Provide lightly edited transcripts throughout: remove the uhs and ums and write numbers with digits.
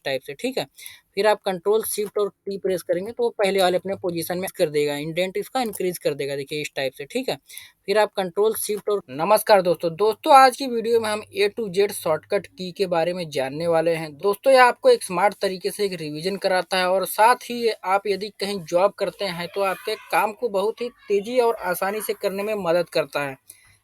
Type से, ठीक है। फिर आप कंट्रोल शिफ्ट और टी प्रेस करेंगे तो वो पहले वाले अपने पोजीशन में कर देगा, इंडेंट इसका इंक्रीज कर देगा, देखिए इस टाइप से, ठीक है। फिर आप कंट्रोल शिफ्ट और नमस्कार दोस्तों आज की वीडियो में हम ए टू जेड शॉर्टकट की के बारे में जानने वाले हैं। दोस्तों यह आपको एक स्मार्ट तरीके से एक रिवीजन कराता है और साथ ही आप यदि कहीं जॉब करते हैं तो आपके काम को बहुत ही तेजी और आसानी से करने में मदद करता है।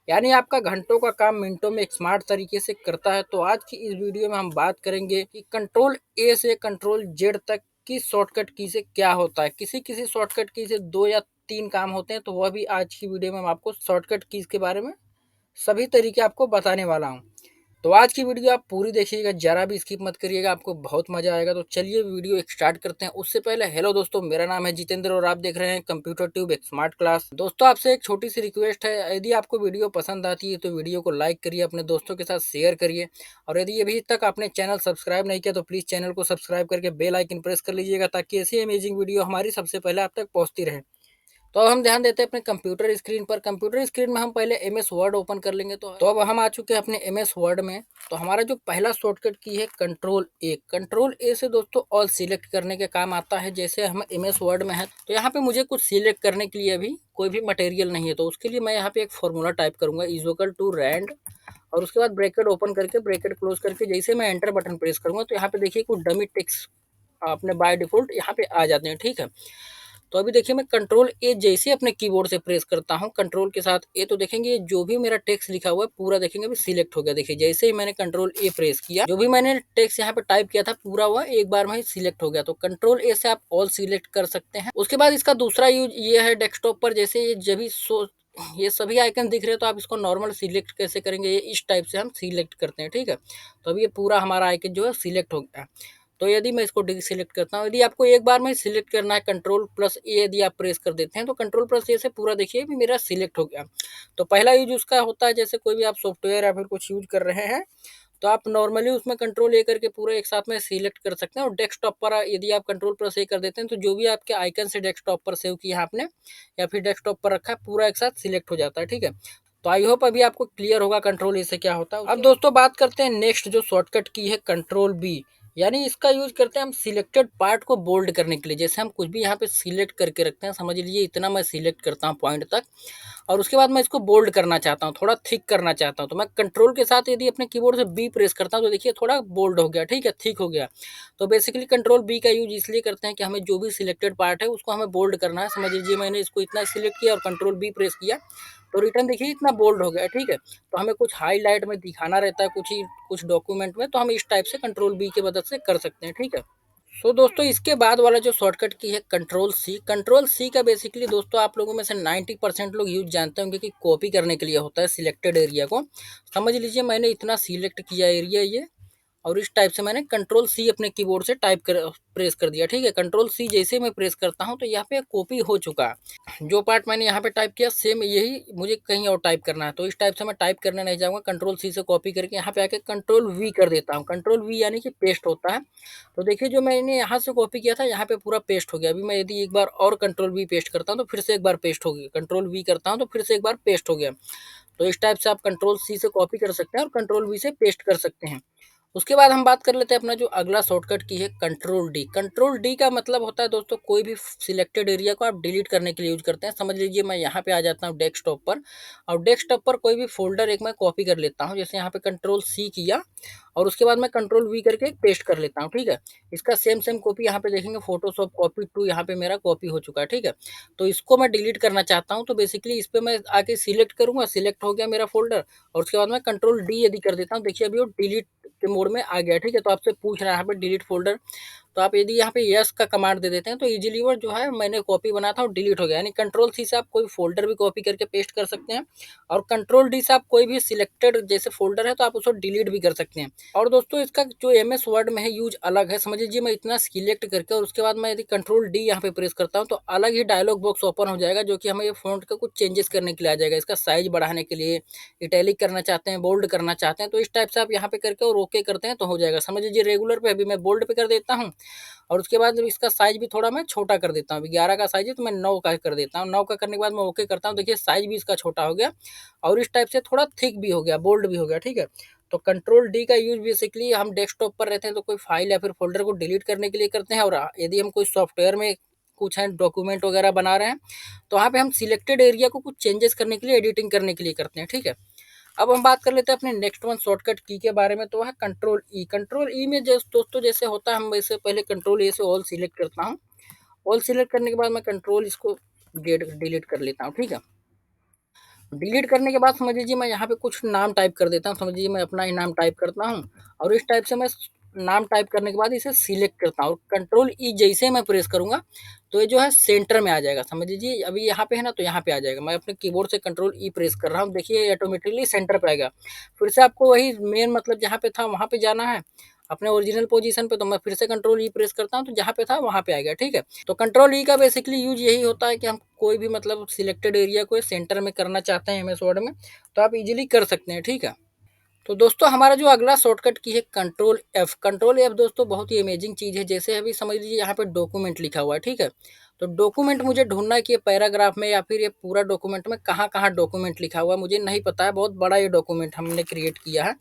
यानी आपका घंटों का काम मिनटों में एक स्मार्ट तरीके से करता है। तो आज की इस वीडियो में हम बात करेंगे कि कंट्रोल ए से कंट्रोल जेड तक की शॉर्टकट की से क्या होता है। किसी किसी शॉर्टकट की से 2 या 3 काम होते हैं, तो वह भी आज की वीडियो में हम आपको शॉर्टकट कीज के बारे में सभी तरीके आपको बताने वाला हूँ। तो आज की वीडियो आप पूरी देखिएगा, जरा भी स्किप मत करिएगा, आपको बहुत मजा आएगा। तो चलिए वीडियो स्टार्ट करते हैं। उससे पहले हेलो दोस्तों, मेरा नाम है जितेंद्र और आप देख रहे हैं कंप्यूटर ट्यूब एक स्मार्ट क्लास। दोस्तों आपसे एक छोटी सी रिक्वेस्ट है, यदि आपको वीडियो पसंद आती है तो वीडियो को लाइक करिए, अपने दोस्तों के साथ शेयर करिए, और यदि अभी तक आपने चैनल सब्सक्राइब नहीं किया तो प्लीज चैनल को सब्सक्राइब करके बेल आइकन प्रेस कर लीजिएगा, ताकि ऐसी अमेजिंग वीडियो हमारी सबसे पहले आप तक पहुंचती रहे। तो अब हम ध्यान देते हैं अपने कंप्यूटर स्क्रीन पर। कंप्यूटर स्क्रीन में हम पहले एम एस वर्ड ओपन कर लेंगे। तो अब हम आ चुके हैं अपने एम एस वर्ड में। तो हमारा जो पहला शॉर्टकट की है कंट्रोल ए। कंट्रोल ए से दोस्तों ऑल सिलेक्ट करने के काम आता है। जैसे हम एम एस वर्ड में है तो यहाँ पे मुझे कुछ सिलेक्ट करने के लिए अभी कोई भी मटेरियल नहीं है, तो उसके लिए मैं यहाँ पे एक फॉर्मूला टाइप करूंगा, इज इक्वल टू रैंड, और उसके बाद ब्रैकेट ओपन करके ब्रैकेट क्लोज करके जैसे मैं एंटर बटन प्रेस करूंगा तो यहाँ पे देखिए कुछ डमी टेक्स्ट अपने बाय डिफॉल्ट यहाँ पे आ जाते हैं, ठीक है। तो अभी देखिए मैं कंट्रोल ए जैसे अपने कीबोर्ड से प्रेस करता हूँ कंट्रोल के साथ ए, तो देखेंगे जो भी मेरा टेक्स्ट लिखा हुआ है पूरा देखेंगे अभी सिलेक्ट हो गया। देखिए जैसे ही मैंने कंट्रोल ए प्रेस किया, जो भी मैंने टेक्स्ट यहाँ पे टाइप किया था पूरा हुआ एक बार में ही सिलेक्ट हो गया। तो कंट्रोल ए से आप ऑल सिलेक्ट कर सकते हैं। उसके बाद इसका दूसरा यूज ये है डेस्कटॉप पर, जैसे ये जब भी ये सभी आइकन दिख रहे हैं तो आप इसको नॉर्मल सिलेक्ट कैसे करेंगे, ये इस टाइप से हम सिलेक्ट करते हैं, ठीक है। तो अभी ये पूरा हमारा आइकन जो है सिलेक्ट हो गया। तो यदि मैं इसको डी सिलेक्ट करता हूँ, यदि आपको एक बार में सिलेक्ट करना है कंट्रोल प्लस ए यदि आप प्रेस कर देते हैं तो कंट्रोल प्लस ए से पूरा देखिए भी मेरा सिलेक्ट हो गया। तो पहला यूज उसका होता है, जैसे कोई भी आप सॉफ्टवेयर या फिर कुछ यूज कर रहे हैं तो आप नॉर्मली उसमें कंट्रोल ए करके पूरा एक साथ में सिलेक्ट कर सकते हैं। और डेस्कटॉप पर यदि आप कंट्रोल प्लस ए कर देते हैं तो जो भी आपके आइकन से डेस्कटॉप पर सेव किया आपने या फिर डेस्कटॉप पर रखा है पूरा एक साथ सिलेक्ट हो जाता है, ठीक है। तो आई होप अभी आपको क्लियर होगा कंट्रोल ए से क्या होता है। अब दोस्तों बात करते हैं नेक्स्ट जो शॉर्टकट की है कंट्रोल बी। यानी इसका यूज करते हैं हम सिलेक्टेड पार्ट को बोल्ड करने के लिए। जैसे हम कुछ भी यहाँ पे सिलेक्ट करके रखते हैं, समझ लीजिए इतना मैं सिलेक्ट करता हूँ पॉइंट तक, और उसके बाद मैं इसको बोल्ड करना चाहता हूँ, थोड़ा थिक करना चाहता हूँ, तो मैं कंट्रोल के साथ यदि अपने कीबोर्ड से बी प्रेस करता हूँ तो देखिए थोड़ा बोल्ड हो गया, ठीक है, थिक हो गया। तो बेसिकली कंट्रोल बी का यूज इसलिए करते हैं कि हमें जो भी सिलेक्टेड पार्ट है उसको हमें बोल्ड करना है। समझ लीजिए मैंने इसको इतना सिलेक्ट किया और कंट्रोल बी प्रेस किया तो रिटर्न देखिए इतना बोल्ड हो गया, ठीक है। तो हमें कुछ हाईलाइट में दिखाना रहता है कुछ डॉक्यूमेंट में, तो हम इस टाइप से कंट्रोल बी की मदद से कर सकते हैं, ठीक है। सो दोस्तों इसके बाद वाला जो शॉर्टकट की है कंट्रोल सी। कंट्रोल सी का बेसिकली दोस्तों आप लोगों में से 90% लोग यूज जानते होंगे कि कॉपी करने के लिए होता है सिलेक्टेड एरिया को। समझ लीजिए मैंने इतना सिलेक्ट किया एरिया ये, और इस टाइप से मैंने कंट्रोल सी अपने कीबोर्ड से टाइप कर प्रेस कर दिया, ठीक है। कंट्रोल सी जैसे मैं प्रेस करता हूँ तो यहाँ पे कॉपी हो चुका है। जो पार्ट मैंने यहाँ पे टाइप किया सेम यही मुझे कहीं और टाइप करना है, तो इस टाइप से मैं टाइप करने नहीं जाऊँगा। कंट्रोल सी से कॉपी करके यहाँ पे आके कंट्रोल वी कर देता हूँ। कंट्रोल वी यानी कि पेस्ट होता है। तो देखिए जो मैंने यहाँ से कॉपी किया था यहाँ पे पूरा पेस्ट हो गया। अभी मैं यदि एक बार और कंट्रोल वी पेस्ट करता हूँ तो फिर से एक बार पेस्ट हो गया, कंट्रोल वी करता हूँ तो फिर से एक बार पेस्ट हो गया। तो इस टाइप से आप कंट्रोल सी से कॉपी कर सकते हैं और कंट्रोल वी से पेस्ट कर सकते हैं। उसके बाद हम बात कर लेते हैं अपना जो अगला शॉर्टकट की है कंट्रोल डी। कंट्रोल डी का मतलब होता है दोस्तों कोई भी सिलेक्टेड एरिया को आप डिलीट करने के लिए यूज करते हैं। समझ लीजिए मैं यहाँ पे आ जाता हूँ डेस्कटॉप पर, और डेस्कटॉप पर कोई भी फोल्डर एक मैं कॉपी कर लेता हूँ। जैसे यहाँ पे कंट्रोल सी किया और उसके बाद मैं कंट्रोल वी करके पेस्ट कर लेता हूँ, ठीक है। इसका सेम कॉपी यहाँ पे देखेंगे फोटोशॉप कॉपी टू यहाँ पे मेरा कॉपी हो चुका है, ठीक है। तो इसको मैं डिलीट करना चाहता हूँ तो बेसिकली इस पर मैं आके सिलेक्ट करूंगा, सिलेक्ट हो गया मेरा फोल्डर, और उसके बाद मैं कंट्रोल डी यदि कर देता हूँ देखिए अभी वो डिलीट के मोड में आ गया, ठीक है। तो आपसे पूछ रहा है यहाँ पे डिलीट फोल्डर, तो आप यदि यहाँ पे यस का कमांड दे देते हैं तो इजीली वो जो है मैंने कॉपी बना था और डिलीट हो गया। यानी कंट्रोल सी से आप कोई फोल्डर भी कॉपी करके पेस्ट कर सकते हैं, और कंट्रोल डी से आप कोई भी सिलेक्टेड जैसे फोल्डर है तो आप उसको डिलीट भी कर सकते हैं। और दोस्तों इसका जो एम एस वर्ड में है यूज अलग है। समझ लीजिए मैं इतना सिलेक्ट करके और उसके बाद मैं यदि कंट्रोल डी यहाँ पे प्रेस करता हूँ तो अलग ही डायलॉग बॉक्स ओपन हो जाएगा, जो कि हमें ये फॉन्ट का कुछ चेंजेस करने के लिए आ जाएगा। इसका साइज बढ़ाने के लिए, इटैलिक करना चाहते हैं, बोल्ड करना चाहते हैं, तो इस टाइप से आप यहाँ पे करके और ओके करते हैं तो हो जाएगा। समझ लीजिए रेगुलर पे अभी मैं बोल्ड पे कर देता हूँ, और उसके बाद इसका साइज भी थोड़ा मैं छोटा कर देता हूँ। अभी 11 का साइज है तो मैं 9 का कर देता हूँ। 9 का करने के बाद मैं ओके करता हूँ, देखिए साइज भी इसका छोटा हो गया और इस टाइप से थोड़ा थिक भी हो गया, बोल्ड भी हो गया, ठीक है। तो कंट्रोल डी का यूज़ बेसिकली हम डेस्कटॉप पर रहते हैं तो कोई फाइल या फिर फ़ोल्डर को डिलीट करने के लिए करते हैं, और यदि हम कोई सॉफ्टवेयर में कुछ है डॉक्यूमेंट वगैरह बना रहे हैं, तो वहाँ पे हम सिलेक्टेड एरिया को कुछ चेंजेस करने के लिए, एडिटिंग करने के लिए करते हैं, ठीक है। अब हम बात कर लेते हैं अपने नेक्स्ट वन शॉर्टकट की के बारे में, तो वह है कंट्रोल ई। कंट्रोल ई में दोस्तों जैसे होता है, हम वैसे पहले कंट्रोल ए से ऑल सिलेक्ट करता हूँ। ऑल सिलेक्ट करने के बाद मैं कंट्रोल इसको डिलीट कर लेता हूँ, ठीक है। डिलीट करने के बाद समझ लीजिए मैं यहाँ पे कुछ नाम टाइप कर देता हूँ, समझ लीजिए मैं अपना ही नाम टाइप करता हूँ, और इस टाइप से मैं नाम टाइप करने के बाद इसे सिलेक्ट करता हूँ, कंट्रोल ई जैसे मैं प्रेस करूँगा तो ये जो है सेंटर में आ जाएगा। समझ लीजिए अभी यहाँ पे है ना, तो यहाँ पे आ जाएगा। मैं अपने कीबोर्ड से कंट्रोल ई प्रेस कर रहा हूँ, देखिए ऑटोमेटिकली सेंटर पे आएगा। फिर से आपको वही मेन मतलब जहाँ पे था वहाँ पे जाना है अपने ओरिजिनल पोजीशन पे, तो मैं फिर से कंट्रोल ई प्रेस करता हूँ तो जहाँ पे था वहाँ पे आ गया, ठीक है। तो कंट्रोल ई का बेसिकली यूज यही होता है कि हम कोई भी मतलब सिलेक्टेड एरिया को सेंटर में करना चाहते हैं एमएस वर्ड में, तो आप इजीली कर सकते हैं, ठीक है। तो दोस्तों हमारा जो अगला शॉर्टकट की है कंट्रोल एफ। कंट्रोल एफ दोस्तों बहुत ही अमेजिंग चीज़ है। जैसे अभी समझ लीजिए यहाँ पे डॉक्यूमेंट लिखा हुआ है, ठीक है। तो डॉक्यूमेंट मुझे ढूंढना है कि ये पैराग्राफ में या फिर ये पूरा डॉक्यूमेंट में कहाँ कहाँ डॉक्यूमेंट लिखा हुआ है, मुझे नहीं पता है, बहुत बड़ा ये डॉक्यूमेंट हमने क्रिएट किया है।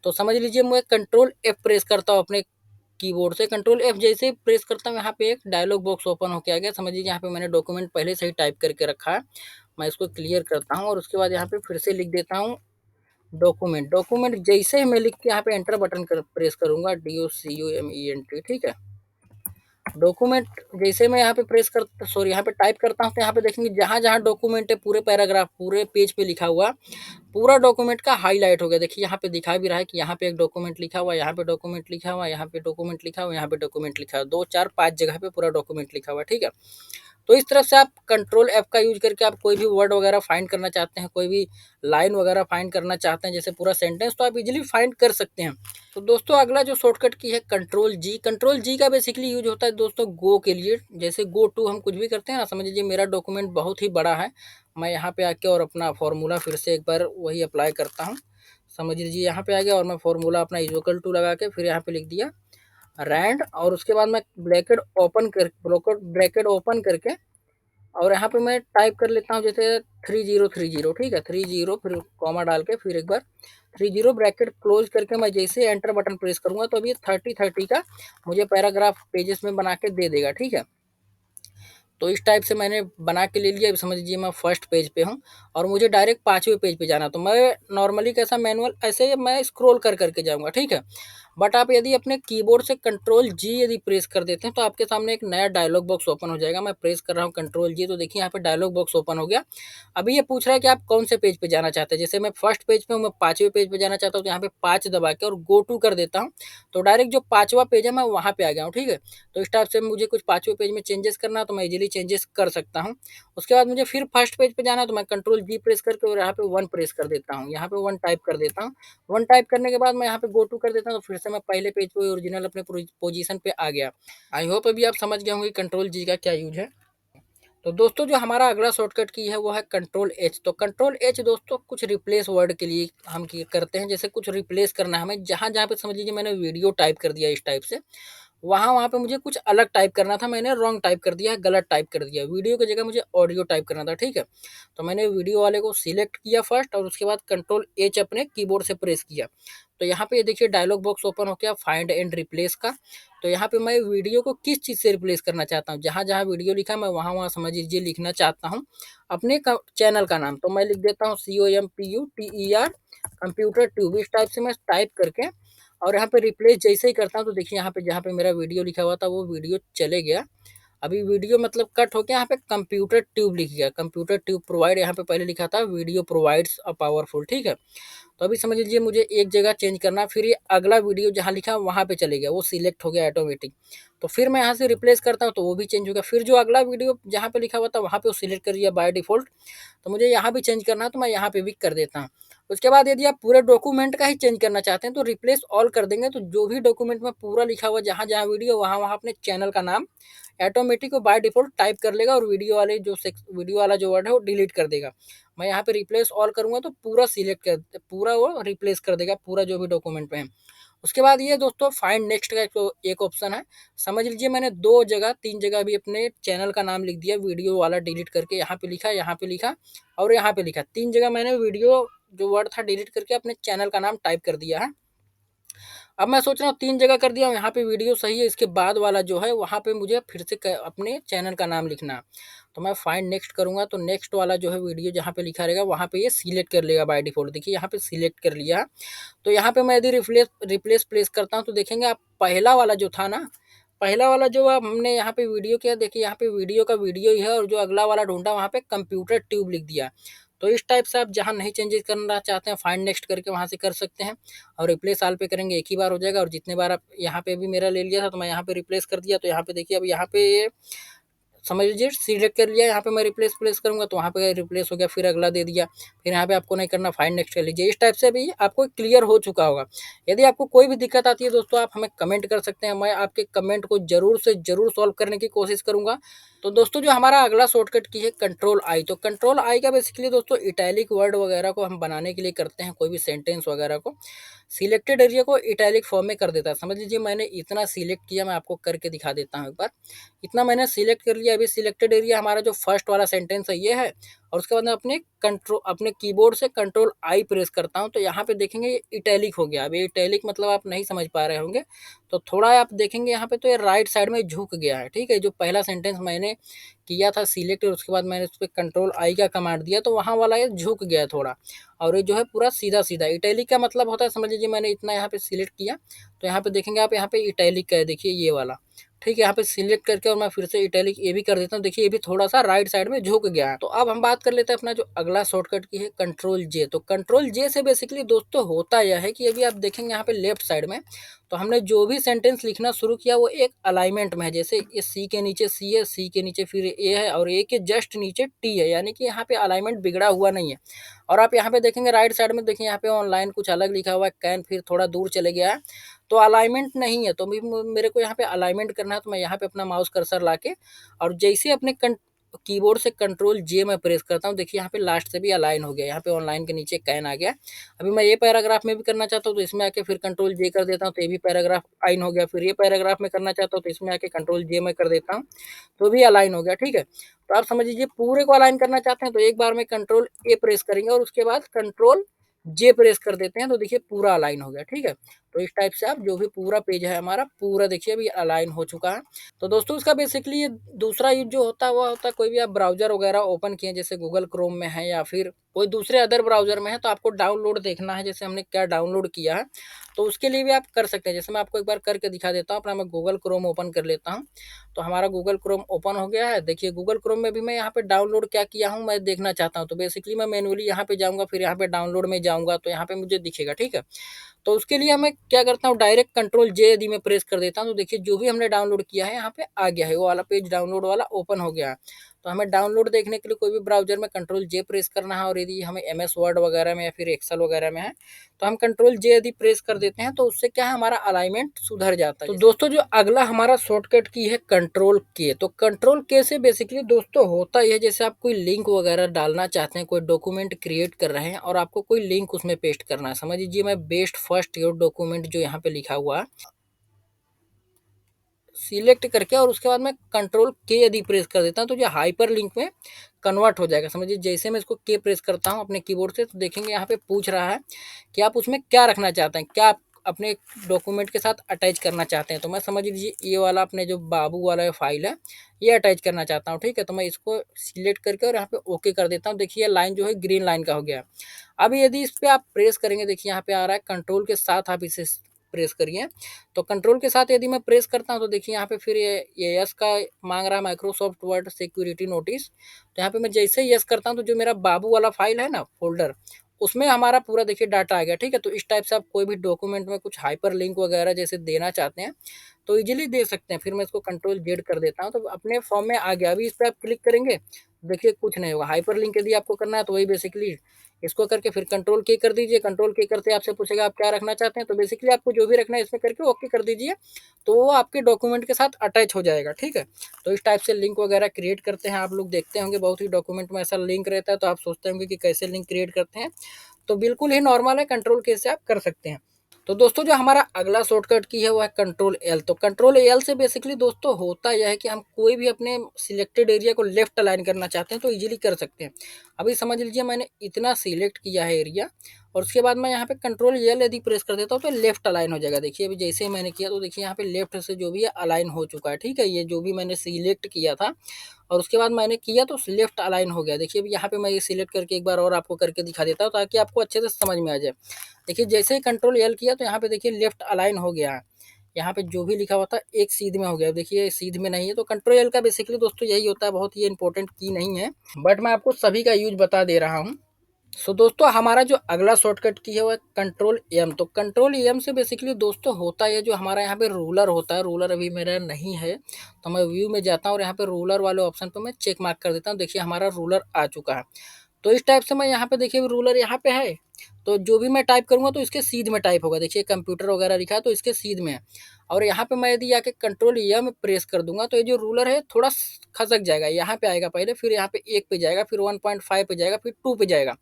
तो समझ लीजिए मैं कंट्रोल एफ प्रेस करता हूँ अपने कीबोर्ड से। कंट्रोल एफ जैसे ही प्रेस करता हूँ यहाँ पे एक डायलॉग बॉक्स ओपन होकर आ गया। समझ लीजिए यहाँ पे मैंने डॉक्यूमेंट पहले से ही टाइप करके रखा है। मैं इसको क्लियर करता हूँ और उसके बाद यहाँ पे फिर से लिख देता हूँ डॉक्यूमेंट। डॉक्यूमेंट जैसे ही मैं लिख के यहाँ पे एंटर बटन प्रेस करूंगा, DOCUMENT, ठीक है। डॉक्यूमेंट जैसे मैं यहाँ पे प्रेस कर सॉरी यहाँ पे टाइप करता हूँ, तो यहाँ पे देखेंगे जहाँ जहाँ डॉक्यूमेंट है पूरे पैराग्राफ पूरे पेज पे लिखा हुआ, पूरा डॉक्यूमेंट का हाईलाइट हो गया। देखिए यहाँ पे दिखा भी रहा है कि यहाँ पे एक डॉक्यूमेंट लिखा हुआ, यहाँ पे डॉक्यूमेंट लिखा हुआ, यहाँ पे डॉक्यूमेंट लिखा हुआ, यहाँ पे डॉक्यूमेंट लिखा हुआ, 2 4 5 जगह पे पूरा डॉक्यूमेंट लिखा हुआ, ठीक है। तो इस तरह से आप कंट्रोल एफ का यूज करके आप कोई भी वर्ड वगैरह फाइंड करना चाहते हैं, कोई भी लाइन वगैरह फाइंड करना चाहते हैं, जैसे पूरा सेंटेंस, तो आप इजीली फाइंड कर सकते हैं। तो दोस्तों अगला जो शॉर्टकट की है कंट्रोल जी। कंट्रोल जी का बेसिकली यूज होता है दोस्तों गो के लिए। जैसे गो टू हम कुछ भी करते हैं ना, समझ लीजिए मेरा डॉक्यूमेंट बहुत ही बड़ा है, मैं यहाँ पे आके और अपना फॉर्मूला फिर से एक बार वही अप्लाई करता हूँ। समझ लीजिए यहाँ पे आ गया और मैं फॉर्मूला अपना इक्वल टू लगा के फिर यहाँ पे लिख दिया रैंड, और उसके बाद मैं ब्रैकेट ओपन करके और यहाँ पे मैं टाइप कर लेता हूँ जैसे 3030, ठीक है। 30 फिर कॉमा डाल के फिर एक बार 30 ब्रैकेट क्लोज करके मैं जैसे एंटर बटन प्रेस करूंगा तो अभी 30 का मुझे पैराग्राफ पेजेस में बना के दे देगा, ठीक है। तो इस टाइप से मैंने बना के ले लिया। अब समझ लीजिए मैं फर्स्ट पेज पे हूँ और मुझे डायरेक्ट 5वें पेज पे जाना, तो मैं नॉर्मली कैसा मैनुअल ऐसे मैं स्क्रॉल कर करके जाऊँगा, ठीक है। बट आप यदि अपने कीबोर्ड से कंट्रोल जी यदि प्रेस कर देते हैं तो आपके सामने एक नया डायलॉग बॉक्स ओपन हो जाएगा। मैं प्रेस कर रहा हूँ कंट्रोल जी, तो देखिए यहाँ पे डायलॉग बॉक्स ओपन हो गया। अभी ये पूछ रहा है कि आप कौन से पेज पे जाना चाहते हैं। जैसे मैं फर्स्ट पेज पे हूँ, मैं 5वें पेज पे जाना चाहता हूँ, तो यहाँ पे 5 दबा के और गो टू कर देता हूँ, तो डायरेक्ट जो 5वां पेज है मैं वहाँ पे आ गया हूँ, ठीक है। तो इस टाइप से मुझे कुछ 5वें पेज में चेंजेस करना है तो मैं इजीली चेंजेस कर सकता हूँ। उसके बाद मुझे फिर फर्स्ट पेज पे जाना है तो मैं कंट्रोल जी प्रेस करके और यहाँ पे 1 प्रेस कर देता हूँ, यहाँ पे 1 टाइप कर देता हूँ। 1 टाइप करने के बाद मैं यहाँ पे गो टू कर देता हूँ, तो फिर से मैं पहले पेज पे ओरिजिनल अपने पोजीशन पे आ गया। आई होप अभी आप समझ गए होंगे कंट्रोल जी का क्या यूज है। तो दोस्तों जो हमारा अगला शॉर्टकट की है वो है कंट्रोल एच। तो कंट्रोल एच दोस्तों कुछ रिप्लेस वर्ड के लिए हम करते हैं। जैसे कुछ रिप्लेस करना है हमें, जहाँ जहाँ पे समझ लीजिए मैंने वीडियो टाइप कर दिया इस टाइप से, वहाँ वहाँ पे मुझे कुछ अलग टाइप करना था, मैंने रॉन्ग टाइप कर दिया, गलत टाइप कर दिया। वीडियो की जगह मुझे ऑडियो टाइप करना था, ठीक है। तो मैंने वीडियो वाले को सिलेक्ट किया फर्स्ट और उसके बाद कंट्रोल एच अपने कीबोर्ड से प्रेस किया। तो यहाँ पे ये देखिए डायलॉग बॉक्स ओपन हो गया फाइंड एंड रिप्लेस का। तो यहाँ पे मैं वीडियो को किस चीज़ से रिप्लेस करना चाहता हूँ, जहाँ जहाँ वीडियो लिखा है मैं वहाँ वहाँ समझ लीजिए लिखना चाहता हूँ अपने चैनल का नाम। तो मैं लिख देता हूँ COMPUTER कंप्यूटर ट्यूब। इस टाइप से मैं टाइप करके और यहाँ पे रिप्लेस जैसे ही करता हूँ तो देखिए यहाँ पे जहाँ पे मेरा वीडियो लिखा हुआ था वो वीडियो चले गया। अभी वीडियो मतलब कट हो गया, यहाँ पे कंप्यूटर ट्यूब लिख गया। कंप्यूटर ट्यूब प्रोवाइड, यहाँ पे पहले लिखा था वीडियो प्रोवाइड्स अ पावरफुल, ठीक है। तो अभी समझ लीजिए मुझे एक जगह चेंज करना, फिर ये अगला वीडियो जहाँ लिखा वहाँ पे चले गया, वो सिलेक्ट हो गया ऑटोमेटिक। तो फिर मैं यहाँ से रिप्लेस करता हूँ तो वो भी चेंज हो गया। फिर जो अगला वीडियो जहाँ पे लिखा हुआ था वहाँ पे वो सिलेक्ट कर दिया बाय डिफ़ॉल्ट। तो मुझे यहाँ भी चेंज करना है तो मैं यहाँ पे भी कर देता हूँ। उसके बाद यदि आप पूरे डॉक्यूमेंट का ही चेंज करना चाहते हैं तो रिप्लेस ऑल कर देंगे, तो जो भी डॉक्यूमेंट में पूरा लिखा हुआ जहाँ जहाँ वीडियो वहाँ वहाँ अपने चैनल का नाम ऑटोमेटिक वो बाय डिफ़ॉल्ट टाइप कर लेगा और वीडियो वाला जो वर्ड है वो डिलीट कर देगा। मैं यहाँ पे रिप्लेस ऑल करूँगा तो पूरा सिलेक्ट कर पूरा वो रिप्लेस कर देगा पूरा जो भी डॉक्यूमेंट में है। उसके बाद ये दोस्तों फाइंड नेक्स्ट का एक ऑप्शन है। समझ लीजिए मैंने 2 जगह 3 जगह भी अपने चैनल का नाम लिख दिया, वीडियो वाला डिलीट करके यहाँ पे लिखा, यहाँ पे लिखा और यहाँ पे लिखा। 3 जगह मैंने वीडियो जो वर्ड था डिलीट करके अपने चैनल का नाम टाइप कर दिया है। अब मैं सोच रहा हूँ 3 जगह कर दिया हूँ, यहाँ पे वीडियो सही है, इसके बाद वाला जो है वहाँ पे मुझे फिर से अपने चैनल का नाम लिखना है। तो मैं फाइंड नेक्स्ट करूँगा तो नेक्स्ट वाला जो है वीडियो जहाँ पे लिखा रहेगा वहाँ पे ये सिलेक्ट कर लेगा बाय डिफ़ॉल्ट। देखिए यहाँ पे सिलेक्ट कर लिया है। तो यहाँ पे मैं यदि रिप्लेस प्लेस करता हूँ तो देखेंगे आप पहला वाला जो था ना, पहला वाला जो अब हमने यहाँ पे वीडियो किया, देखिए यहाँ पे वीडियो का वीडियो ही है और जो अगला वाला ढूँढा वहाँ पे कंप्यूटर ट्यूब लिख दिया। तो इस टाइप से आप जहाँ नहीं चेंजेस करना चाहते हैं फाइंड नेक्स्ट करके वहाँ से कर सकते हैं और रिप्लेस ऑल पे करेंगे एक ही बार हो जाएगा। और जितने बार आप यहाँ पे भी मेरा ले लिया था तो मैं यहाँ पे रिप्लेस कर दिया, तो यहाँ पे देखिए अब यहाँ पे समझ लीजिए सिलेक्ट कर लिया, यहाँ पे मैं रिप्लेस प्लेस करूँगा तो वहाँ पे रिप्लेस हो गया, फिर अगला दे दिया, फिर यहाँ पे आपको नहीं करना, फाइंड नेक्स्ट कर लीजिए। इस टाइप से भी आपको क्लियर हो चुका होगा। यदि आपको कोई भी दिक्कत आती है दोस्तों आप हमें कमेंट कर सकते हैं, मैं आपके कमेंट को ज़रूर से ज़रूर सॉल्व करने की कोशिश करूँगा। तो दोस्तों जो हमारा अगला शॉर्टकट की है कंट्रोल आई, तो कंट्रोल आई का बेसिकली दोस्तों इटैलिक वर्ड वगैरह को हम बनाने के लिए करते हैं, कोई भी सेंटेंस वगैरह को सिलेक्टेड एरिया को इटैलिक फॉर्म में कर देता है। समझ लीजिए मैंने इतना सिलेक्ट किया, मैं आपको करके दिखा देता हूँ एक बार। इतना मैंने सिलेक्ट कर लिया, अभी सिलेक्टेड एरिया हमारा जो फर्स्ट वाला सेंटेंस है ये है और उसके बाद मैं अपने कीबोर्ड से कंट्रोल आई प्रेस करता हूँ तो यहाँ पे देखेंगे ये इटैलिक हो गया। अभी इटैलिक मतलब आप नहीं समझ पा रहे होंगे तो थोड़ा आप देखेंगे यहाँ पे तो ये राइट साइड में झुक गया है, ठीक है। जो पहला सेंटेंस मैंने किया था सिलेक्ट और उसके बाद मैंने उस पर कंट्रोल आई का कमांड दिया तो वहाँ वाला ये झुक गया थोड़ा, और ये जो है पूरा सीधा सीधा। इटैलिक का मतलब होता है, समझ लीजिए मैंने इतना यहाँ पे सिलेक्ट किया तो यहाँ पे देखेंगे आप, यहाँ पे इटैलिक का है, देखिए ये वाला, ठीक है। यहाँ पे सिलेक्ट करके और मैं फिर से इटैलिक ये भी कर देता हूँ, देखिए ये भी थोड़ा सा राइट साइड में झुक गया है। तो अब हम बात कर लेते हैं अपना जो अगला शॉर्टकट की है कंट्रोल जे। तो कंट्रोल जे से बेसिकली दोस्तों होता यह है कि अभी आप देखेंगे यहाँ पे लेफ्ट साइड में तो हमने जो भी सेंटेंस लिखना शुरू किया वो एक अलाइनमेंट में है। जैसे ये सी के नीचे सी है, सी के नीचे फिर ए है और ए के जस्ट नीचे टी है, यानी कि यहाँ पे अलाइनमेंट बिगड़ा हुआ नहीं है। और आप यहाँ पे देखेंगे राइट साइड में, देखिए यहाँ पे ऑनलाइन कुछ अलग लिखा हुआ है, कैन फिर थोड़ा दूर चले गया है तो अलाइनमेंट नहीं है। तो मेरे को यहाँ पे अलाइनमेंट करना है तो मैं यहाँ पे अपना माउस कर्सर लाके और जैसे अपने कीबोर्ड से कंट्रोल जे मैं प्रेस करता हूँ, देखिए यहाँ पे लास्ट से भी अलाइन हो गया, यहाँ पे ऑनलाइन के नीचे कैन आ गया। अभी मैं ये पैराग्राफ में भी करना चाहता हूँ तो इसमें आके फिर कंट्रोल जे कर देता हूँ तो ये भी पैराग्राफ अलाइन हो गया। फिर ये पैराग्राफ में करना चाहता हूँ तो इसमें आके कंट्रोल जे मैं कर देता हूँ तो भी अलाइन हो गया, ठीक है। तो आप समझ लीजिए पूरे को अलाइन करना चाहते हैं तो एक बार में कंट्रोल ए प्रेस करेंगे और उसके बाद कंट्रोल जे प्रेस कर देते हैं तो देखिए पूरा अलाइन हो गया, ठीक है। तो इस टाइप से आप जो भी पूरा पेज है हमारा पूरा देखिए अभी अलाइन हो चुका है। तो दोस्तों इसका बेसिकली ये दूसरा यूज जो होता है वो होता है, कोई भी आप ब्राउजर वगैरह ओपन किए जैसे गूगल क्रोम में है या फिर कोई दूसरे अदर ब्राउजर में है तो आपको डाउनलोड देखना है जैसे हमने क्या डाउनलोड किया है तो उसके लिए भी आप कर सकते हैं। जैसे मैं आपको एक बार करके दिखा देता हूँ, अपना मैं गूगल क्रोम ओपन कर लेता हूँ तो हमारा गूगल क्रोम ओपन हो गया है। देखिए गूगल क्रोम में भी मैं यहाँ पे डाउनलोड क्या किया हूँ मैं देखना चाहता हूँ तो बेसिकली मैं मैनुअली यहाँ पे जाऊँगा, फिर यहाँ पे डाउनलोड में जाऊँगा तो यहाँ पे मुझे दिखेगा, ठीक है। तो उसके लिए मैं क्या करता हूँ डायरेक्ट कंट्रोल जे यदि मैं प्रेस कर देता हूँ तो देखिए जो भी हमने डाउनलोड किया है यहाँ पे आ गया है, वो वाला पेज डाउनलोड वाला ओपन हो गया है। तो हमें डाउनलोड देखने के लिए कोई भी ब्राउजर में कंट्रोल जे प्रेस करना है और यदि हमें एमएस वर्ड वगैरह में या फिर एक्सेल वगैरह में है तो हम कंट्रोल जे यदि प्रेस कर देते हैं तो उससे क्या है हमारा अलाइनमेंट सुधर जाता है। तो दोस्तों जो अगला हमारा शॉर्टकट की है कंट्रोल के, तो कंट्रोल के से बेसिकली दोस्तों होता ही है जैसे आप कोई लिंक वगैरह डालना चाहते हैं, कोई डॉक्यूमेंट क्रिएट कर रहे हैं और आपको कोई लिंक उसमें पेस्ट करना है। समझ लीजिए मैं बेस्ट फर्स्ट योर डॉक्यूमेंट जो यहाँ पे लिखा हुआ है सिलेक्ट करके और उसके बाद मैं कंट्रोल के यदि प्रेस कर देता हूँ तो जो हाइपर लिंक में कन्वर्ट हो जाएगा। समझिए जैसे मैं इसको के प्रेस करता हूँ अपने कीबोर्ड से तो देखेंगे यहाँ पे पूछ रहा है कि आप उसमें क्या रखना चाहते हैं, क्या आप अपने डॉक्यूमेंट के साथ अटैच करना चाहते हैं। तो मैं समझ लीजिए ये वाला अपने जो बाबू वाला फाइल है ये अटैच करना चाहता हूँ, ठीक है। तो मैं इसको सिलेक्ट करके और यहाँ पे ओके कर देता हूँ। देखिए लाइन जो है ग्रीन लाइन का हो गया। अब यदि इस पर आप प्रेस करेंगे, देखिए यहाँ पे आ रहा है कंट्रोल के साथ आप इसे प्रेस करिए। तो कंट्रोल के साथ यदि मैं प्रेस करता हूँ तो देखिए यहाँ पे फिर ये यस का मांग रहा है माइक्रोसॉफ्ट वर्ड सिक्योरिटी नोटिस। तो यहाँ पे मैं जैसे ही यस करता हूँ तो जो मेरा बाबू वाला फाइल है ना फोल्डर उसमें हमारा पूरा देखिए डाटा आ गया, ठीक है। तो इस टाइप से आप कोई भी डॉक्यूमेंट में कुछ हाइपर लिंक वगैरह जैसे देना चाहते हैं तो इजीली दे सकते हैं। फिर मैं इसको कंट्रोल जेड कर देता हूँ तो अपने फॉर्म में आ गया। अभी इस पर आप क्लिक करेंगे देखिए कुछ नहीं होगा। हाइपर लिंक यदि आपको करना है तो वही बेसिकली इसको करके फिर कंट्रोल के कर दीजिए। कंट्रोल के करते आपसे पूछेगा आप क्या रखना चाहते हैं तो बेसिकली आपको जो भी रखना है इसमें करके ओके कर दीजिए तो वो आपके डॉक्यूमेंट के साथ अटैच हो जाएगा, ठीक है। तो इस टाइप से लिंक वगैरह क्रिएट करते हैं। आप लोग देखते होंगे बहुत ही डॉक्यूमेंट में ऐसा लिंक रहता है तो आप सोचते होंगे कि कैसे लिंक क्रिएट करते हैं, तो बिल्कुल ही नॉर्मल है, कंट्रोल के से आप कर सकते हैं। तो दोस्तों जो हमारा अगला शॉर्टकट की है वो है कंट्रोल एल। तो कंट्रोल एल से बेसिकली दोस्तों होता यह है कि हम कोई भी अपने सिलेक्टेड एरिया को लेफ्ट अलाइन करना चाहते हैं तो इजीली कर सकते हैं। अभी समझ लीजिए मैंने इतना सिलेक्ट किया है एरिया, और उसके बाद मैं यहाँ पे कंट्रोल एल यदि प्रेस कर देता हूँ तो लेफ्ट अलाइन हो जाएगा। देखिए अभी जैसे ही मैंने किया तो देखिए यहाँ पे लेफ्ट से जो भी है अलाइन हो चुका है। ठीक है, ये जो भी मैंने सिलेक्ट किया था और उसके बाद मैंने किया तो लेफ्ट अलाइन हो गया। देखिए अभी यहाँ पे मैं ये सिलेक्ट करके एक बार और आपको करके दिखा देता हूँ ताकि आपको अच्छे से समझ में आ जाए। देखिए जैसे ही कंट्रोल एल किया तो यहाँ पे देखिए लेफ्ट अलाइन हो गया है। यहाँ पे जो भी लिखा हुआ था एक सीध में हो गया। देखिए सीध में नहीं है, तो कंट्रोल एल का बेसिकली दोस्तों यही होता है, बहुत ही इंपॉर्टेंट की नहीं है, बट मैं आपको सभी का यूज बता दे रहा हूँ। सो दोस्तों हमारा जो अगला शॉर्टकट की है वो है कंट्रोल एम। तो कंट्रोल एम से बेसिकली दोस्तों होता है जो हमारा यहाँ पे रूलर होता है, रूलर अभी मेरा नहीं है तो मैं व्यू में जाता हूँ और यहाँ पे रूलर वाले ऑप्शन पे मैं चेक मार्क कर देता हूँ। देखिए हमारा रूलर आ चुका है। तो इस टाइप से मैं यहाँ पे देखिए रूलर यहाँ पे है, तो जो भी मैं टाइप करूँगा तो इसके सीध में टाइप होगा। देखिए कंप्यूटर वगैरह लिखा है तो इसके सीध में है। और यहाँ पे मैं यदि आके कंट्रोल एम प्रेस कर दूंगा तो ये जो रूलर है थोड़ा खसक जाएगा। यहाँ पे आएगा पहले, फिर यहाँ पे 1 पे जाएगा, फिर 1.5 पे जाएगा, फिर 2 पे जाएगा।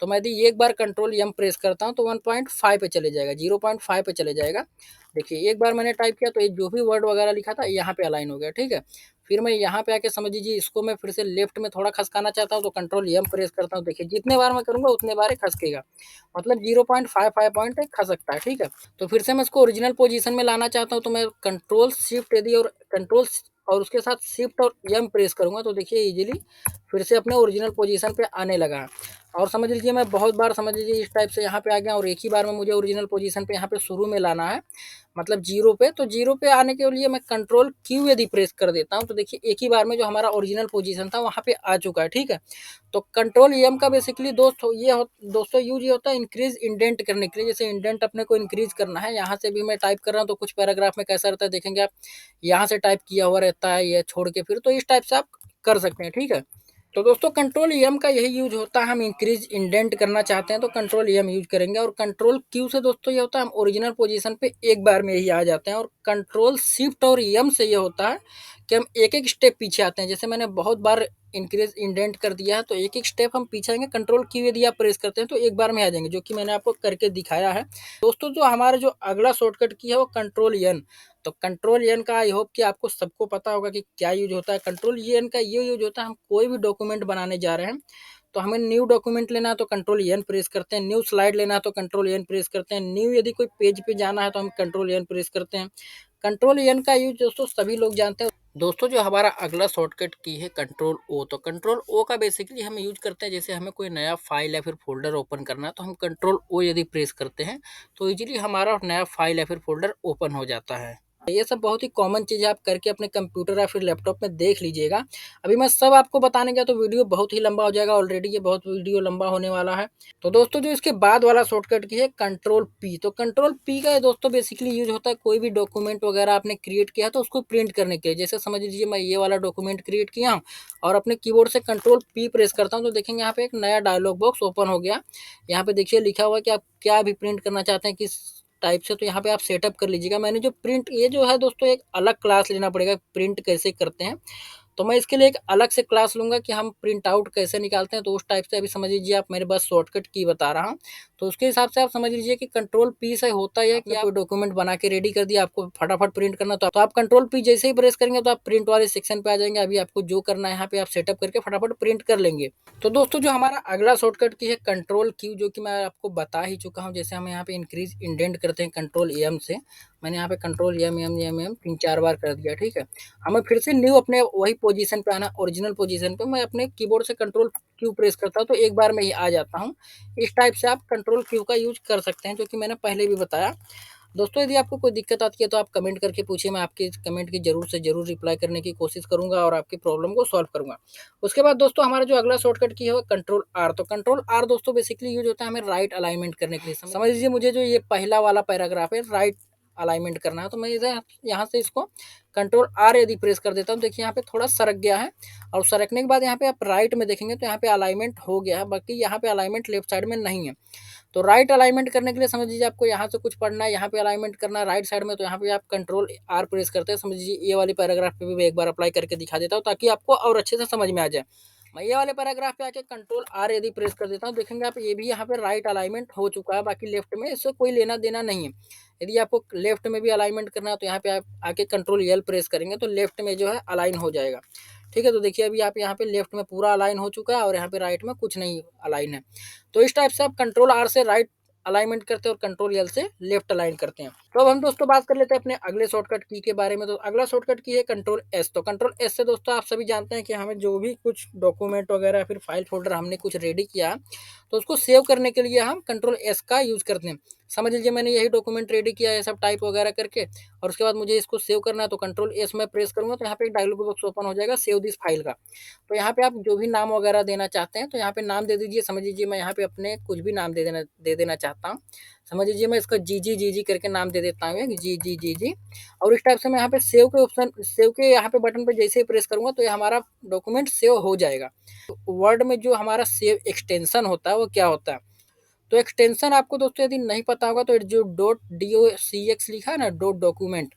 तो मैं यदि एक बार कंट्रोल एम प्रेस करता हूँ तो 1.5 पे चले जाएगा, 0.5 पे चले जाएगा। देखिए एक बार मैंने टाइप किया तो ये जो भी वर्ड वगैरह लिखा था यहाँ पे अलाइन हो गया। ठीक है, फिर मैं यहाँ पे आके समझ लीजिए इसको मैं फिर से लेफ्ट में थोड़ा खसकाना चाहता हूँ तो कंट्रोल एम प्रेस करता हूँ। देखिए जितने बार मैं करूँगा उतने बार खसकेगा, मतलब 0.55 पॉइंट खसकता है। ठीक है, तो फिर से मैं इसको ओरिजिनल पोजीशन में लाना चाहता हूँ तो मैं कंट्रोल शिफ्ट यदि और कंट्रोल और उसके साथ शिफ्ट और एम प्रेस करूँगा तो देखिए इजीली फिर से अपने ओरिजिनल पोजीशन पे आने लगा। और समझ लीजिए मैं बहुत बार समझ लीजिए इस टाइप से यहाँ पे आ गया और एक ही बार में मुझे ओरिजिनल पोजीशन पे यहाँ पे शुरू में लाना है, मतलब जीरो पे। तो जीरो पे आने के लिए मैं कंट्रोल क्यू यदि प्रेस कर देता हूँ तो देखिए एक ही बार में जो हमारा ओरिजिनल पोजीशन था वहाँ पे आ चुका है। ठीक है, तो कंट्रोल एम का बेसिकली दोस्तों यूज ये होता है इंक्रीज इंडेंट करने के लिए। जैसे इंडेंट अपने को इंक्रीज करना है, यहाँ से भी मैं टाइप कर रहा हूँ तो कुछ पैराग्राफ में कैसा रहता है देखेंगे आप, यहाँ से टाइप किया हुआ रहता है ये छोड़ के, फिर तो इस टाइप से आप कर सकते हैं। ठीक है, तो दोस्तों कंट्रोल एम का यही यूज होता है, हम इंक्रीज इंडेंट करना चाहते हैं तो कंट्रोल एम यूज करेंगे। और कंट्रोल क्यू से दोस्तों ये होता है हम ओरिजिनल पोजीशन पे एक बार में ही आ जाते हैं। और कंट्रोल शिफ्ट और एम से ये होता है कि हम एक एक स्टेप पीछे आते हैं। जैसे मैंने बहुत बार इंक्रीज इंडेंट कर दिया है तो एक एक स्टेप हम पीछे आएंगे। कंट्रोल क्यू यदि आप प्रेस करते हैं तो एक बार में आ जाएंगे, जो कि मैंने आपको करके दिखाया है। दोस्तों जो हमारा जो अगला शॉर्टकट की है वो कंट्रोल एन। तो कंट्रोल एन का आई होप कि आपको सबको पता होगा कि क्या यूज होता है। कंट्रोल एन का ये यूज होता है हम कोई भी डॉक्यूमेंट बनाने जा रहे हैं तो हमें न्यू डॉक्यूमेंट लेना है तो कंट्रोल एन प्रेस करते हैं, न्यू स्लाइड लेना है तो कंट्रोल एन प्रेस करते हैं, न्यू यदि कोई पेज पे जाना है तो हम कंट्रोल एन प्रेस करते हैं। कंट्रोल एन का यूज दोस्तों सभी लोग जानते हैं। दोस्तों जो हमारा अगला शॉर्टकट की है कंट्रोल ओ। तो कंट्रोल ओ का बेसिकली हम यूज करते हैं जैसे हमें कोई नया फाइल या फिर फोल्डर ओपन करना है तो हम कंट्रोल ओ यदि प्रेस करते हैं तो इजीली हमारा नया फाइल या फिर फोल्डर ओपन हो जाता है। ये सब बहुत ही कॉमन चीज़ है, आप करके अपने कंप्यूटर या फिर लैपटॉप में देख लीजिएगा। अभी मैं सब आपको बताने गया तो वीडियो बहुत ही लंबा हो जाएगा, ऑलरेडी ये बहुत वीडियो लंबा होने वाला है। तो दोस्तों जो इसके बाद वाला शॉर्टकट की है कंट्रोल पी। तो कंट्रोल पी का दोस्तों बेसिकली यूज होता है कोई भी डॉक्यूमेंट वगैरह आपने क्रिएट किया तो उसको प्रिंट करने के लिए। जैसे समझ लीजिए मैं ये वाला डॉक्यूमेंट क्रिएट किया हूँ और अपने कीबोर्ड से कंट्रोल पी प्रेस करता हूँ तो देखेंगे यहाँ पे एक नया डायलॉग बॉक्स ओपन हो गया। यहाँ पे देखिए लिखा हुआ है कि आप क्या भी प्रिंट करना चाहते हैं किस टाइप से, तो यहाँ पे आप सेटअप कर लीजिएगा। मैंने जो प्रिंट ये जो है दोस्तों एक अलग क्लास लेना पड़ेगा प्रिंट कैसे करते हैं, तो मैं इसके लिए एक अलग से क्लास लूँगा कि हम प्रिंट आउट कैसे निकालते हैं। तो उस टाइप से अभी समझ लीजिए आप मेरे पास शॉर्टकट की बता रहा हूँ, तो उसके हिसाब से आप समझ लीजिए कि कंट्रोल पी से होता है कि आप डॉक्यूमेंट बना के रेडी कर दिया, आपको फटाफट प्रिंट करना तो आप कंट्रोल पी जैसे ही प्रेस करेंगे तो आप प्रिंट वाले सेक्शन पे आ जाएंगे। अभी आपको जो करना है यहाँ पे आप सेटअप करके फटाफट प्रिंट कर लेंगे। तो दोस्तों जो हमारा अगला शॉर्टकट की है कंट्रोल क्यू, जो कि मैं आपको बता ही चुका हूँ। जैसे हम यहाँ पे इंक्रीज इंडेंट करते हैं कंट्रोल एम से, मैंने यहाँ पे control M M M M 3-4 बार कर दिया। ठीक है, हमें फिर से न्यू अपने वही पोजीशन पे आना, ओरिजिनल पोजीशन पे। मैं अपने कीबोर्ड से कंट्रोल क्यू प्रेस करता हूँ तो एक बार में ही आ जाता हूँ। इस टाइप से आप कंट्रोल क्यू का यूज कर सकते हैं, जो कि मैंने पहले भी बताया। दोस्तों यदि आपको कोई दिक्कत आती है तो आप कमेंट करके पूछिए, मैं आपके कमेंट की जरूर से जरूर रिप्लाई करने की कोशिश करूंगा और आपकी प्रॉब्लम को सॉल्व करूंगा। उसके बाद दोस्तों हमारा जो अगला शॉर्टकट की है वो कंट्रोल आर। तो कंट्रोल आर दोस्तों बेसिकली यूज होता है हमें राइट अलाइनमेंट करने के लिए। समझ लीजिए मुझे जो ये पहला वाला पैराग्राफ है राइट अलाइनमेंट करना है तो मैं इधर यहाँ से इसको कंट्रोल आर यदि प्रेस कर देता हूँ, देखिए यहाँ पे थोड़ा सरक गया है। और सरकने के बाद यहाँ पे आप राइट में देखेंगे तो यहाँ पे अलाइनमेंट हो गया है, बाकी यहाँ पे अलाइनमेंट लेफ्ट साइड में नहीं है। तो राइट अलाइनमेंट करने के लिए समझ लीजिए आपको यहाँ से कुछ पढ़ना है, यहाँ पे अलाइनमेंट करना है राइट साइड में, तो यहाँ पे आप कंट्रोल आर प्रेस करते हैं। समझ लीजिए ये वाली पैराग्राफ पे भी मैं एक बार अप्लाई करके दिखा देता हूँ ताकि आपको और अच्छे से समझ में आ जाए। मैं ये वाले पैराग्राफ पे आके कंट्रोल आर यदि प्रेस कर देता हूँ, देखेंगे आप ये भी यहाँ पे राइट अलाइनमेंट हो चुका है, बाकी लेफ्ट में इससे कोई लेना देना नहीं है। यदि आपको लेफ्ट में भी अलाइनमेंट करना है तो यहाँ पे आप आके कंट्रोल एल प्रेस करेंगे तो लेफ्ट में जो है अलाइन हो जाएगा। ठीक है, तो देखिए अभी आप यहाँ पे लेफ्ट में पूरा अलाइन हो चुका है और यहाँ पे राइट में कुछ नहीं अलाइन है। तो इस टाइप से आप कंट्रोल आर से राइट अलाइनमेंट करते हैं और कंट्रोल एल से लेफ्ट अलाइन करते हैं। तो अब हम दोस्तों बात कर लेते हैं अपने अगले शॉर्टकट की के बारे में। तो अगला शॉर्टकट की है कंट्रोल एस। तो कंट्रोल एस से दोस्तों आप सभी जानते हैं कि हमें जो भी कुछ डॉक्यूमेंट वगैरह फिर फाइल फोल्डर हमने कुछ रेडी किया तो उसको सेव करने के लिए हम कंट्रोल एस का यूज करते हैं। समझ लीजिए मैंने यही डॉक्यूमेंट रेडी किया है सब टाइप वगैरह करके और उसके बाद मुझे इसको सेव करना है तो कंट्रोल एस में प्रेस करूंगा तो यहाँ पे एक डायलॉग बॉक्स ओपन हो जाएगा सेव दिस फाइल का। तो यहाँ पे आप जो भी नाम वगैरह देना चाहते हैं तो यहाँ पे नाम दे दीजिए। समझ लीजिए मैं यहाँ पे अपने कुछ भी नाम दे देना चाहता हूँ। समझ लीजिए मैं इसका जी करके नाम दे देता हूँ, जी। और इस टाइप से मैं यहाँ पे सेव के ऑप्शन सेव के यहाँ पे बटन पे जैसे ही प्रेस करूंगा तो ये हमारा डॉक्यूमेंट सेव हो जाएगा। वर्ड में जो हमारा सेव एक्सटेंशन होता है वो क्या होता है, तो एक्सटेंशन आपको दोस्तों यदि नहीं पता होगा तो जो डॉट DOCX लिखा है ना, डॉट डॉक्यूमेंट,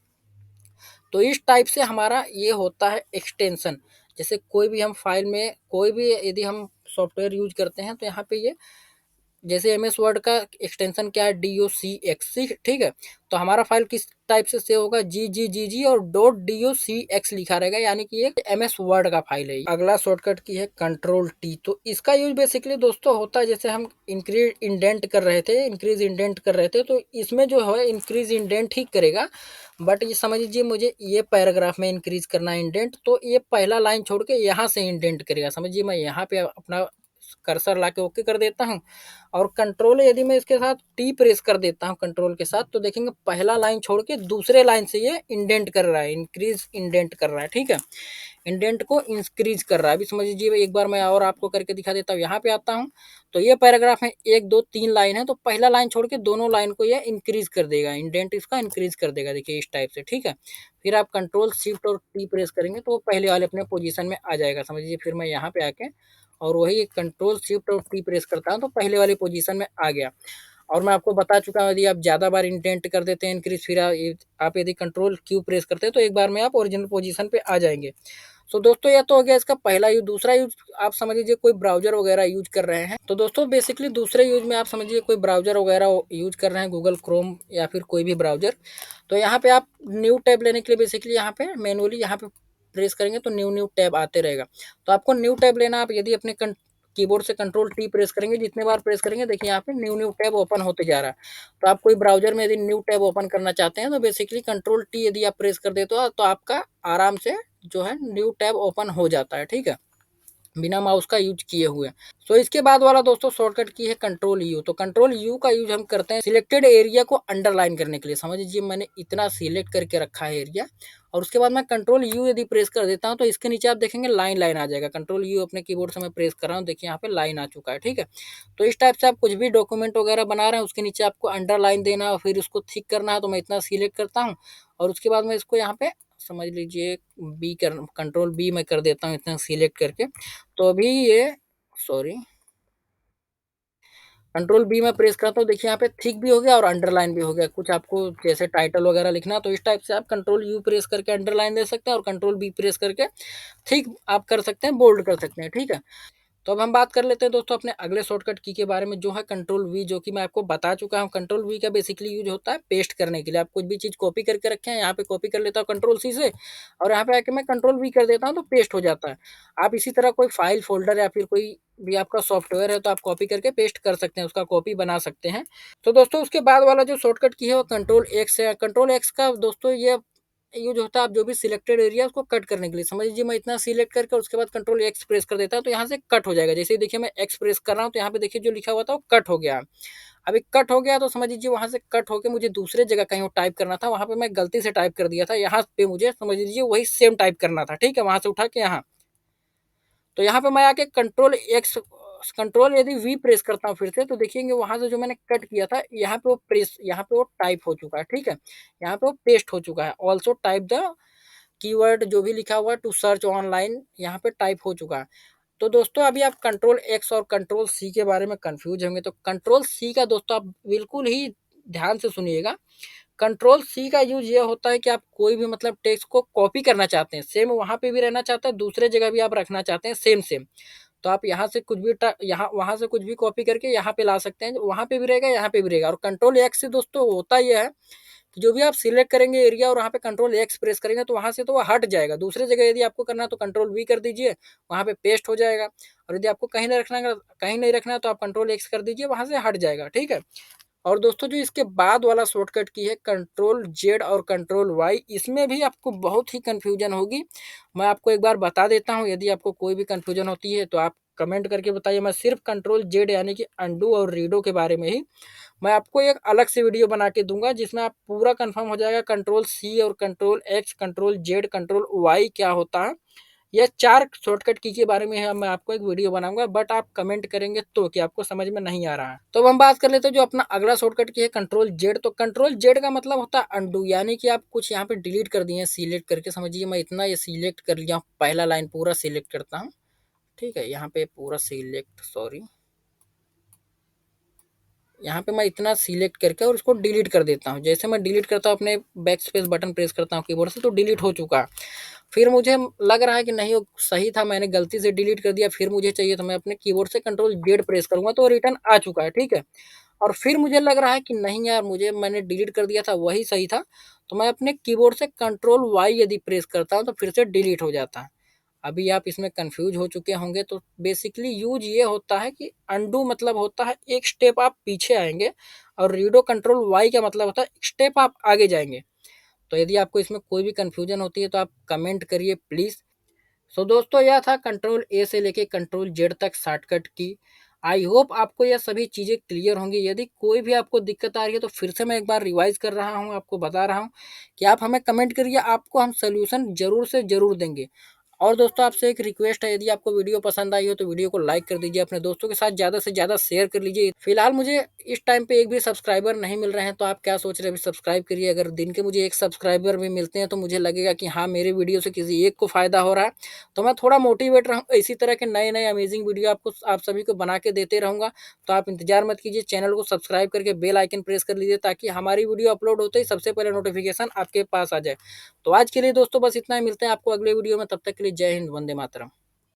तो इस टाइप से हमारा ये होता है एक्सटेंशन। जैसे कोई भी हम फाइल में कोई भी यदि हम सॉफ्टवेयर यूज करते हैं तो यहाँ पे ये जैसे एमएस वर्ड का एक्सटेंशन क्या है DOCX, ठीक है। तो हमारा फाइल किस टाइप से सेव होगा, जी और डॉट DOCX लिखा रहेगा, यानी कि ये एमएस वर्ड का फाइल है। अगला शॉर्टकट की है कंट्रोल टी। तो इसका यूज बेसिकली दोस्तों होता है जैसे हम इंक्रीज इंडेंट कर रहे थे तो इसमें जो है इंक्रीज इंडेंट ही करेगा। बट ये समझ लीजिए मुझे ये पैराग्राफ में इंक्रीज करना है इंडेंट तो ये पहला लाइन छोड़ के यहाँ से इंडेंट करेगा। समझिए मैं यहाँ पे अपना कर्सर ला के ओके कर देता हूँ और कंट्रोल यदि मैं इसके साथ टी प्रेस कर देता हूँ कंट्रोल के साथ तो देखेंगे पहला लाइन छोड़ के दूसरे लाइन से ये इंडेंट कर रहा है, इंक्रीज इंडेंट कर रहा है। ठीक है, इंडेंट को इंक्रीज कर रहा है। अभी समझ लीजिए एक बार मैं और आपको करके दिखा देता हूँ। यहाँ पे आता हूँ तो ये पैराग्राफ में 1 2 3 लाइन है तो पहला लाइन छोड़ के दोनों लाइन को ये इंक्रीज कर देगा, इंडेंट इसका इंक्रीज कर देगा। देखिए इस टाइप से, ठीक है। फिर आप कंट्रोल शिफ्ट और टी प्रेस करेंगे तो वो पहले वाले अपने पोजीशन में आ जाएगा। समझ लीजिए फिर मैं यहाँ पे आके और वही कंट्रोल शिफ्ट और टी प्रेस करता हूँ तो पहले वाली पोजीशन में आ गया। और मैं आपको बता चुका हूँ यदि आप ज़्यादा बार इंडेंट कर देते हैं इंक्रीज फिर आप यदि कंट्रोल क्यू प्रेस करते हैं तो एक बार में आप ओरिजिनल पोजीशन पे आ जाएंगे। सो दोस्तों यह तो हो गया इसका पहला यूज। दूसरा यूज आप समझ लीजिए कोई ब्राउजर वगैरह यूज कर रहे हैं तो दोस्तों बेसिकली दूसरे यूज में आप समझिए कोई ब्राउजर वगैरह यूज कर रहे हैं, गूगल क्रोम या फिर कोई भी ब्राउजर। तो यहाँ पे आप न्यू टैब लेने के लिए बेसिकली यहाँ पे मैनुअली यहाँ पे प्रेस करेंगे तो न्यू न्यू टैब आते रहेगा। तो आपको न्यू टैब लेना, आप यदि अपने कीबोर्ड से कंट्रोल टी प्रेस करेंगे, जितने बार प्रेस करेंगे देखिए यहाँ पे न्यू न्यू टैब ओपन होते जा रहा है। तो आप कोई ब्राउजर में यदि न्यू टैब ओपन करना चाहते हैं तो बेसिकली कंट्रोल टी यदि आप प्रेस कर देते हो तो आपका आराम से जो है न्यू टैब ओपन हो जाता है। ठीक है, बिना माउस का यूज किए हुए। सो इसके बाद वाला दोस्तों शॉर्टकट की है कंट्रोल यू। तो कंट्रोल यू का यूज हम करते हैं सिलेक्टेड एरिया को अंडरलाइन करने के लिए। समझ लीजिए मैंने इतना सिलेक्ट करके रखा है एरिया और उसके बाद मैं कंट्रोल यू यदि प्रेस कर देता हूं तो इसके नीचे आप देखेंगे लाइन लाइन आ जाएगा। कंट्रोल यू अपने कीबोर्ड से मैं प्रेस कर रहा हूं, देखिए यहाँ पे लाइन आ चुका है। ठीक है, तो इस टाइप से आप कुछ भी डॉक्यूमेंट वगैरह बना रहे हैं उसके नीचे आपको अंडरलाइन देना और फिर उसको थिक करना है तो मैं इतना सिलेक्ट करता हूँ और उसके बाद मैं इसको यहाँ पे समझ लीजिए कंट्रोल बी मैं कर देता हूँ इतना सिलेक्ट करके। तो अभी ये सॉरी कंट्रोल बी में प्रेस करता हूँ, देखिए यहाँ पे थिक भी हो गया और अंडरलाइन भी हो गया। कुछ आपको जैसे टाइटल वगैरह लिखना तो इस टाइप से आप कंट्रोल यू प्रेस करके अंडरलाइन दे सकते हैं और कंट्रोल बी प्रेस करके थिक आप कर सकते हैं, बोल्ड कर सकते हैं। ठीक है, तो अब हम बात कर लेते हैं दोस्तों अपने अगले शॉर्टकट की के बारे में जो है कंट्रोल वी, जो कि मैं आपको बता चुका हूँ। कंट्रोल वी का बेसिकली यूज होता है पेस्ट करने के लिए। आप कुछ भी चीज़ कॉपी करके रखे हैं, यहाँ पे कॉपी कर लेता हूँ कंट्रोल सी से और यहाँ पे आके मैं कंट्रोल वी कर देता हूँ तो पेस्ट हो जाता है। आप इसी तरह कोई फाइल फोल्डर या फिर कोई भी आपका सॉफ्टवेयर है तो आप कॉपी करके पेस्ट कर सकते हैं, उसका कॉपी बना सकते हैं। तो दोस्तों उसके बाद वाला जो शॉर्टकट की है वो कंट्रोल एक्स है। कंट्रोल एक्स का दोस्तों ये यूज होता है आप जो भी सिलेक्टेड एरिया उसको कट करने के लिए। समझ लीजिए मैं इतना सिलेक्ट करके उसके बाद कंट्रोल एक्स प्रेस कर देता हूं तो यहाँ से कट हो जाएगा। जैसे ही देखिए मैं एक्स प्रेस कर रहा हूँ तो यहाँ पे देखिए जो लिखा हुआ था वो कट हो गया। अभी कट हो गया तो समझ लीजिए वहां से कट होके मुझे दूसरे जगह कहीं टाइप करना था, वहां पे मैं गलती से टाइप कर दिया था, यहाँ पे मुझे समझ लीजिए वही सेम टाइप करना था। ठीक है, वहां से उठा के यहाँ, तो यहाँ पे मैं आके कंट्रोल यदि वी प्रेस करता हूँ फिर से तो देखिएंगे वहां से जो मैंने कट किया था यहाँ पे वो टाइप हो चुका है। ठीक है, यहाँ पे वो पेस्ट हो चुका है। ऑल्सो टाइप द कीवर्ड जो भी लिखा हुआ है टू सर्च ऑनलाइन यहाँ पे टाइप हो चुका है। तो दोस्तों अभी आप कंट्रोल एक्स और कंट्रोल सी के बारे में कंफ्यूज होंगे तो कंट्रोल सी का दोस्तों आप बिल्कुल ही ध्यान से सुनिएगा। कंट्रोल सी का यूज ये होता है कि आप कोई भी मतलब टेक्स्ट को कॉपी करना चाहते हैं, सेम वहाँ पे भी रहना चाहते हैं, दूसरे जगह भी आप रखना चाहते हैं सेम सेम, तो आप यहाँ से कुछ भी यहाँ वहाँ से कुछ भी कॉपी करके यहाँ पे ला सकते हैं, वहाँ पे भी रहेगा, यहाँ पे भी रहेगा। और कंट्रोल एक्स से दोस्तों होता यह है कि जो भी आप सिलेक्ट करेंगे एरिया और वहाँ पे कंट्रोल एक्स प्रेस करेंगे तो वहाँ से तो वो हट जाएगा। दूसरी जगह यदि आपको करना है तो कंट्रोल वी कर दीजिए, वहाँ पे पेस्ट हो जाएगा। और यदि आपको कहीं नहीं रखना है तो आप कंट्रोल एक्स कर दीजिए, वहाँ से हट जाएगा, ठीक है। और दोस्तों जो इसके बाद वाला शॉर्टकट की है कंट्रोल जेड और कंट्रोल वाई, इसमें भी आपको बहुत ही कन्फ्यूजन होगी। मैं आपको एक बार बता देता हूँ, यदि आपको कोई भी कन्फ्यूजन होती है तो आप कमेंट करके बताइए। मैं सिर्फ कंट्रोल जेड यानी कि अंडू और रीडो के बारे में ही मैं आपको एक अलग से वीडियो बना के दूंगा, जिसमें आप पूरा कंफर्म हो जाएगा कंट्रोल सी और control X, control Z, control Y क्या होता है। ये 4 शॉर्टकट की के बारे में है, मैं आपको एक वीडियो बनाऊंगा, बट आप कमेंट करेंगे तो कि आपको समझ में नहीं आ रहा है। तो अब हम बात कर लेते हैं जो अपना अगला शॉर्टकट की है कंट्रोल जेड। तो कंट्रोल जेड का मतलब होता है अंडू, यानी कि आप कुछ यहाँ पे डिलीट कर दिए सिलेक्ट करके। समझिए मैं इतना ये सिलेक्ट कर लिया हूँ, पहला लाइन पूरा सिलेक्ट करता हूँ, ठीक है। यहाँ पे पूरा सिलेक्ट, सॉरी, यहाँ पे मैं इतना सिलेक्ट करके और उसको डिलीट कर देता हूँ। जैसे मैं डिलीट करता हूँ, अपने बैक स्पेस बटन प्रेस करता हूँ कीबोर्ड से, तो डिलीट हो चुका। फिर मुझे लग रहा है कि नहीं वो सही था, मैंने गलती से डिलीट कर दिया, फिर मुझे चाहिए तो मैं अपने कीबोर्ड से कंट्रोल जेड प्रेस करूंगा तो रिटर्न आ चुका है, ठीक है। और फिर मुझे लग रहा है कि नहीं यार, मुझे मैंने डिलीट कर दिया था वही सही था, तो मैं अपने कीबोर्ड से कंट्रोल वाई यदि प्रेस करता हूँ तो फिर से डिलीट हो जाता है। अभी आप इसमें कंफ्यूज हो चुके होंगे, तो बेसिकली यूज ये होता है कि अंडू मतलब होता है एक स्टेप आप पीछे आएंगे, और रीडो कंट्रोल वाई का मतलब होता है एक स्टेप आप आगे जाएंगे। तो यदि आपको इसमें कोई भी कंफ्यूजन होती है तो आप कमेंट करिए प्लीज़। सो दोस्तों यह था कंट्रोल ए से लेके कंट्रोल जेड तक शॉर्टकट की। आई होप आपको यह सभी चीज़ें क्लियर होंगी। यदि कोई भी आपको दिक्कत आ रही है तो फिर से मैं एक बार रिवाइज कर रहा हूँ, आपको बता रहा हूँ कि आप हमें कमेंट करिए, आपको हम सोल्यूशन ज़रूर से ज़रूर देंगे। और दोस्तों आपसे एक रिक्वेस्ट है, यदि आपको वीडियो पसंद आई हो तो वीडियो को लाइक कर दीजिए, अपने दोस्तों के साथ ज़्यादा से ज़्यादा शेयर कर लीजिए। फिलहाल मुझे इस टाइम पे एक भी सब्सक्राइबर नहीं मिल रहे हैं, तो आप क्या सोच रहे हैं, अभी सब्सक्राइब करिए। अगर दिन के मुझे एक सब्सक्राइबर भी मिलते हैं तो मुझे लगेगा कि हाँ, मेरे वीडियो से किसी एक को फ़ायदा हो रहा है, तो मैं थोड़ा मोटिवेट रहूँ। इसी तरह के नए नए अमेजिंग वीडियो आपको आप सभी को बना के देते रहूँगा। तो आप इंतजार मत कीजिए, चैनल को सब्सक्राइब करके बेल आइकन प्रेस कर लीजिए, ताकि हमारी वीडियो अपलोड होते ही सबसे पहले नोटिफिकेशन आपके पास आ जाए। तो आज के लिए दोस्तों बस इतना ही, मिलते हैं आपको अगले वीडियो में, तब तक के लिए जय हिंद, वंदे मातरम।